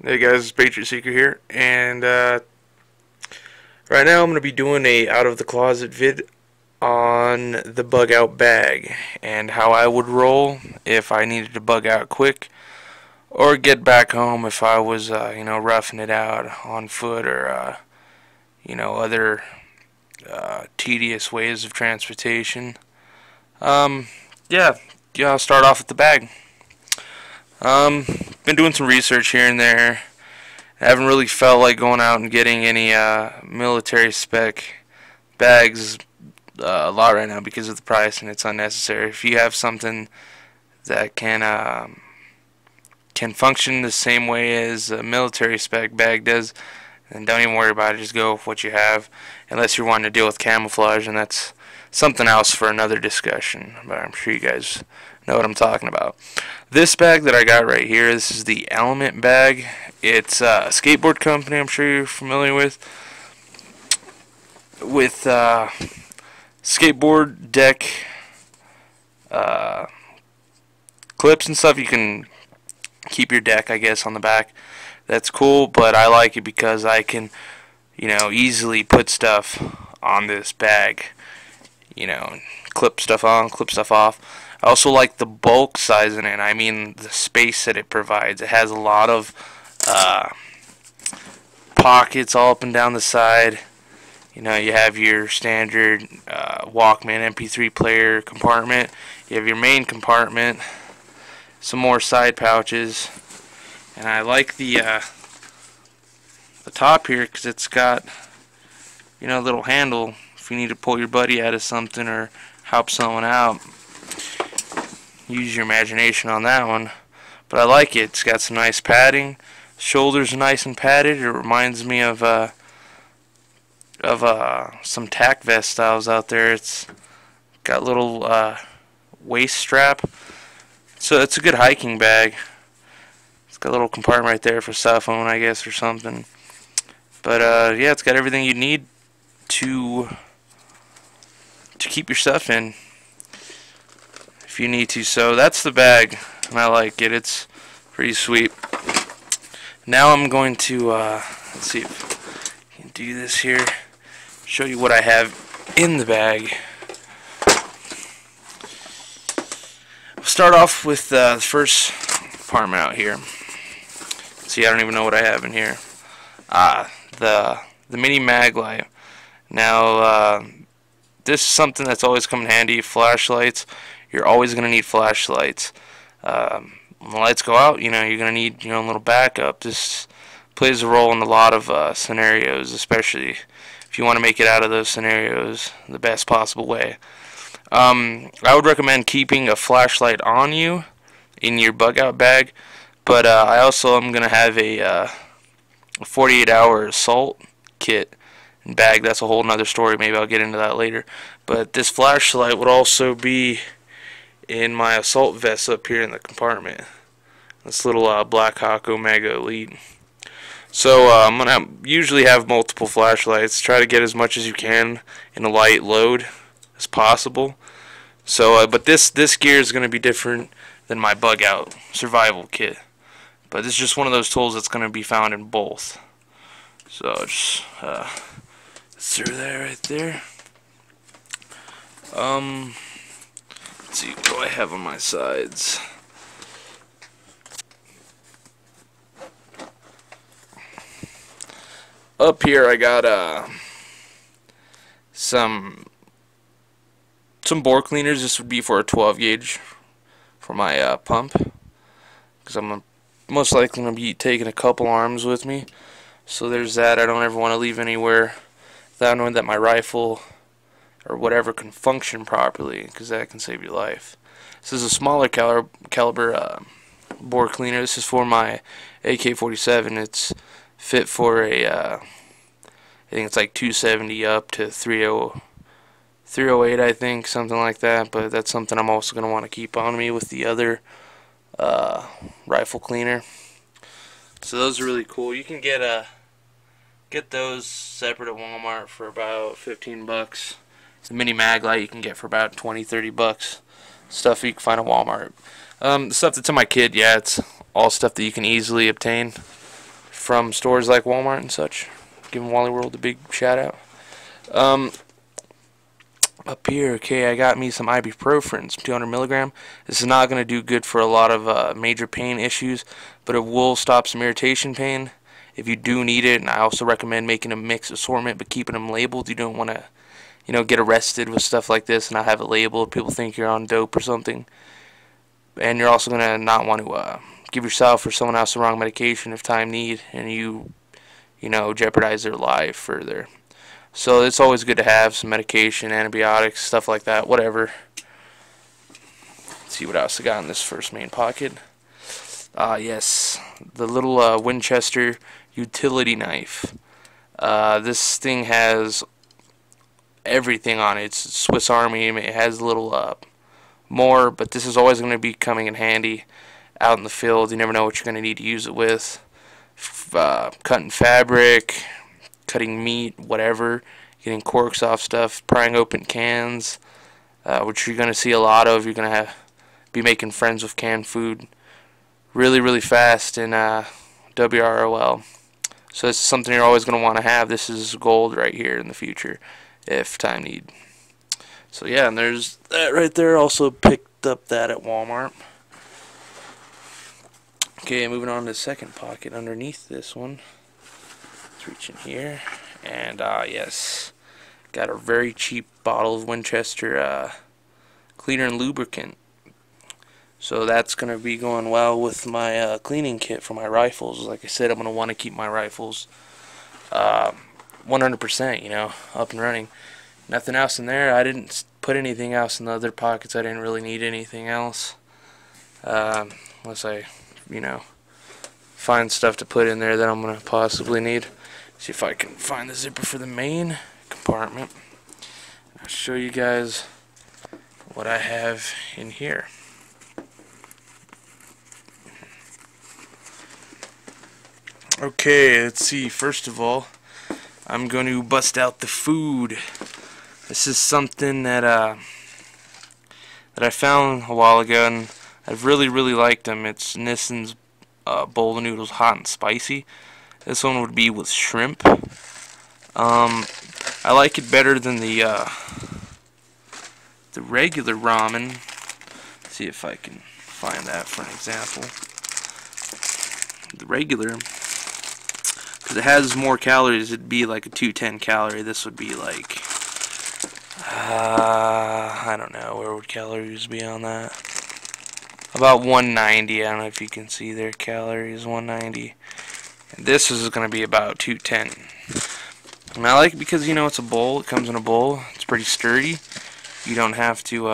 Hey guys, it's PatriotSeeker here, and right now I'm going to be doing a out of the closet vid on the bug out bag and how I would roll if I needed to bug out quick or get back home if I was roughing it out on foot or other tedious ways of transportation. Um, yeah, I'll start off with the bag. Been doing some research here and there. I haven't really felt like going out and getting any military spec bags a lot right now because of the price, and it's unnecessary. If you have something that can function the same way as a military spec bag does, then don't even worry about it. Just go with what you have, unless you're wanting to deal with camouflage, and that's something else for another discussion. But I'm sure you guys know what I'm talking about. This bag that I got right here, this is the Element bag. It's a skateboard company I'm sure you're familiar with skateboard deck clips and stuff. You can keep your deck, I guess, on the back. That's cool, but I like it because I can easily put stuff on this bag, clip stuff on, clip stuff off. I also like the bulk size in it. I mean the space that it provides. It has a lot of pockets all up and down the side. You have your standard Walkman MP3 player compartment. You have your main compartment, some more side pouches, and I like the top here because it's got a little handle if you need to pull your buddy out of something or help someone out. Use your imagination on that one, but I like it. It's got some nice padding. Shoulders are nice and padded. It reminds me of some tack vest styles out there. It's got little waist strap, so it's a good hiking bag. It's got a little compartment right there for cell phone, I guess, or something. But yeah, it's got everything you need to keep your stuff in if you need to. So that's the bag, and I like it. It's pretty sweet. Now I'm going to let's see if I can do this here. Show you what I have in the bag. I'll start off with the first compartment out here. See, I don't even know what I have in here. The mini mag light. Now this is something that's always come in handy. Flashlights. You're always going to need flashlights. When the lights go out, you're going to need your own little backup. This plays a role in a lot of scenarios, especially if you want to make it out of those scenarios the best possible way. I would recommend keeping a flashlight on you in your bug out bag, but I also am going to have a 48-hour assault kit and bag. That's a whole nother story. Maybe I'll get into that later. But this flashlight would also be in my assault vest up here in the compartment. This little Black Hawk Omega Elite. So I'm going to usually have multiple flashlights. Try to get as much as you can in a light load as possible. So, but this gear is going to be different than my bug out survival kit. But this is just one of those tools that's going to be found in both. So just throw that right there. Let's see, what do I have on my sides? Up here I got some bore cleaners. This would be for a 12 gauge for my pump, because I'm most likely going to be taking a couple arms with me. So there's that. I don't ever want to leave anywhere without knowing that my rifle or whatever can function properly, because that can save your life. This is a smaller caliber bore cleaner. This is for my AK-47. It's fit for a I think it's like 270 up to 308, I think, something like that. But that's something I'm also going to want to keep on me with the other rifle cleaner. So those are really cool. You can get those separate at Walmart for about 15 bucks. The mini mag light you can get for about 20-30 bucks. Stuff you can find at Walmart. The stuff that's in my kit, yeah, it's all stuff that you can easily obtain. from stores like Walmart and such. Giving Wally World a big shout out. Up here, okay, I got me some ibuprofen, some 200 milligram. This is not going to do good for a lot of major pain issues, but it will stop some irritation pain if you do need it. And I also recommend making a mixed assortment, but keeping them labeled. You don't want to, get arrested with stuff like this and not have it labeled. People think you're on dope or something. And you're also going to not want to give yourself or someone else the wrong medication if time need, and you jeopardize their life further. So it's always good to have some medication, antibiotics, stuff like that, whatever. Let's see what else I got in this first main pocket. Yes, the little Winchester utility knife. This thing has everything on it. It's Swiss Army. It has a little more, but this is always going to be coming in handy out in the field. You never know what you're going to need to use it with. Cutting fabric, cutting meat, whatever, getting corks off stuff, prying open cans, which you're going to see a lot of. You're going to be making friends with canned food really, really fast in WROL. So this is something you're always going to want to have. This is gold right here in the future if time need. So yeah, and there's that right there. Also picked up that at Walmart. Okay, moving on to the second pocket underneath this one. Let's reach in here. And yes, got a very cheap bottle of Winchester cleaner and lubricant. So that's going to be going well with my cleaning kit for my rifles. Like I said, I'm going to want to keep my rifles 100%, up and running. Nothing else in there. I didn't put anything else in the other pockets. I didn't really need anything else. Unless I, find stuff to put in there that I'm going to possibly need. See if I can find the zipper for the main compartment. I'll show you guys what I have in here. Okay, let's see. First of all, I'm going to bust out the food. This is something that I found a while ago, and I've really, really liked them. It's Nissan's bowl of noodles, hot and spicy. This one would be with shrimp. I like it better than the regular ramen. Let's see if I can find that for an example. The regular, because it has more calories, it'd be like a 210 calorie. This would be like, I don't know, where would calories be on that? About 190. I don't know if you can see their calories, 190. And this is going to be about 210. And I like it because, it's a bowl. It comes in a bowl. It's pretty sturdy. You don't have to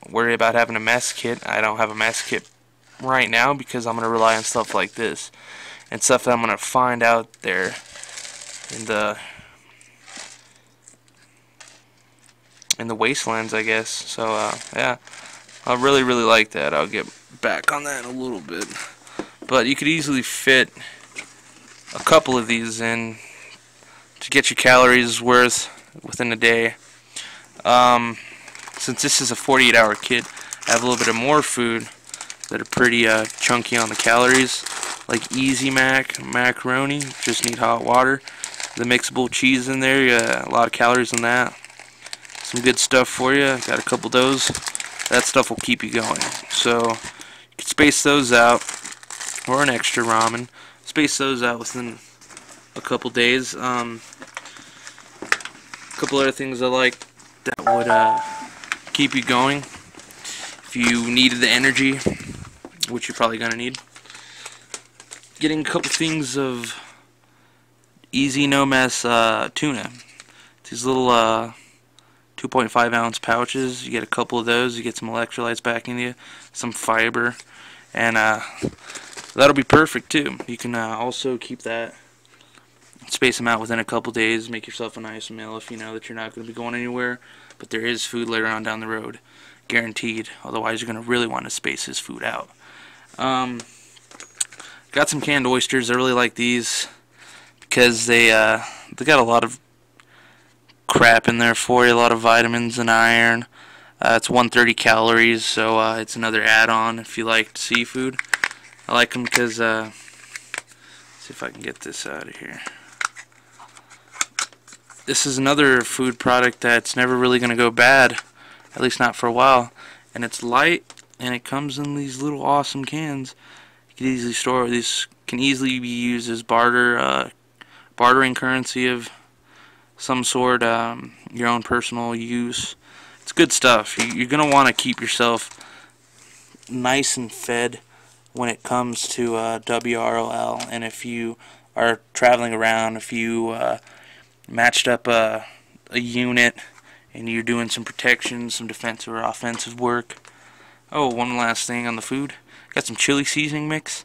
worry about having a mess kit. I don't have a mess kit right now because I'm going to rely on stuff like this. And stuff that I'm going to find out there in the wastelands, I guess. So, yeah. I really, really like that. I'll get back on that in a little bit. But you could easily fit a couple of these in to get your calories worth within a day. Since this is a 48-hour kit, I have a little bit of more food that are pretty chunky on the calories, like Easy macaroni. Just need hot water. The mixable cheese in there, a lot of calories in that. Some good stuff for you. Got a couple of those. That stuff will keep you going. So you can space those out, or an extra ramen. Space those out within a couple days. A couple other things I like that would keep you going if you needed the energy, which you're probably gonna need. Getting a couple things of Easy No Mess tuna. These little 2.5 ounce pouches. You get a couple of those. You get some electrolytes back in you, some fiber, and that'll be perfect too. You can also keep that, space them out within a couple days. Make yourself a nice meal if you know that you're not going to be going anywhere, but there is food later on down the road, guaranteed. Otherwise, you're going to really want to space this food out. Got some canned oysters. I really like these because they got a lot of crap in there for you, a lot of vitamins and iron. It's 130 calories, so it's another add-on if you like seafood. I like them because, see See if I can get this out of here. This is another food product that's never really going to go bad, at least not for a while. And it's light, and it comes in these little awesome cans. You can easily store these. Can easily be used as bartering currency of some sort, your own personal use. It's good stuff. You're going to want to keep yourself nice and fed when it comes to WROL, and if you are traveling around, if you matched up a unit and you're doing some protection, some defensive or offensive work. Oh, one last thing on the food. Got some chili seasoning mix.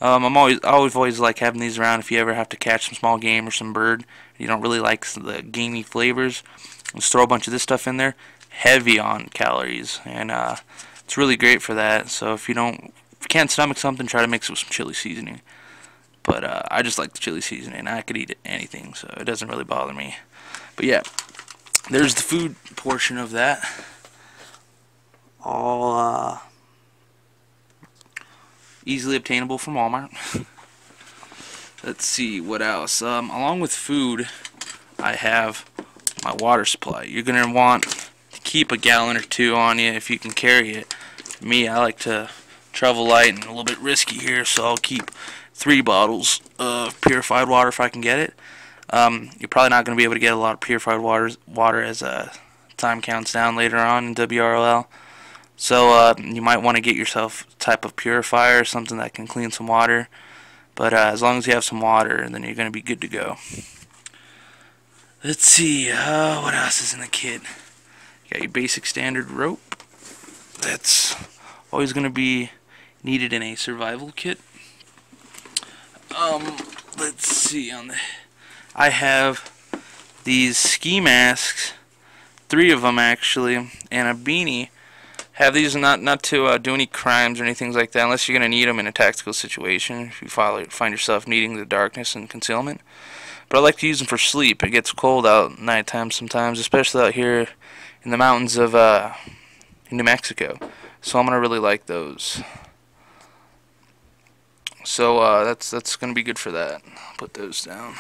I always like having these around if you ever have to catch some small game or some bird. You don't really like the gamey flavors. Just throw a bunch of this stuff in there. Heavy on calories, and it's really great for that. So if you can't stomach something, try to mix it with some chili seasoning. But I just like the chili seasoning. I could eat anything, so it doesn't really bother me. But yeah, there's the food portion of that. All easily obtainable from Walmart. Let's see what else. Along with food, I have my water supply. You're going to want to keep a gallon or two on you if you can carry it. Me, I like to travel light and a little bit risky here, so I'll keep 3 bottles of purified water if I can get it. You're probably not going to be able to get a lot of purified water as time counts down later on in WROL. So you might want to get yourself a type of purifier, something that can clean some water. But as long as you have some water, then you're going to be good to go. Let's see, what else is in the kit? You got your basic standard rope. That's always going to be needed in a survival kit. Let's see, I have these ski masks, 3 of them actually, and a beanie. Have these not to do any crimes or anything like that, unless you're going to need them in a tactical situation, if you find yourself needing the darkness and concealment. But I like to use them for sleep. It gets cold out at nighttime sometimes, especially out here in the mountains of New Mexico. So I'm going to really like those. So that's going to be good for that. I'll put those down.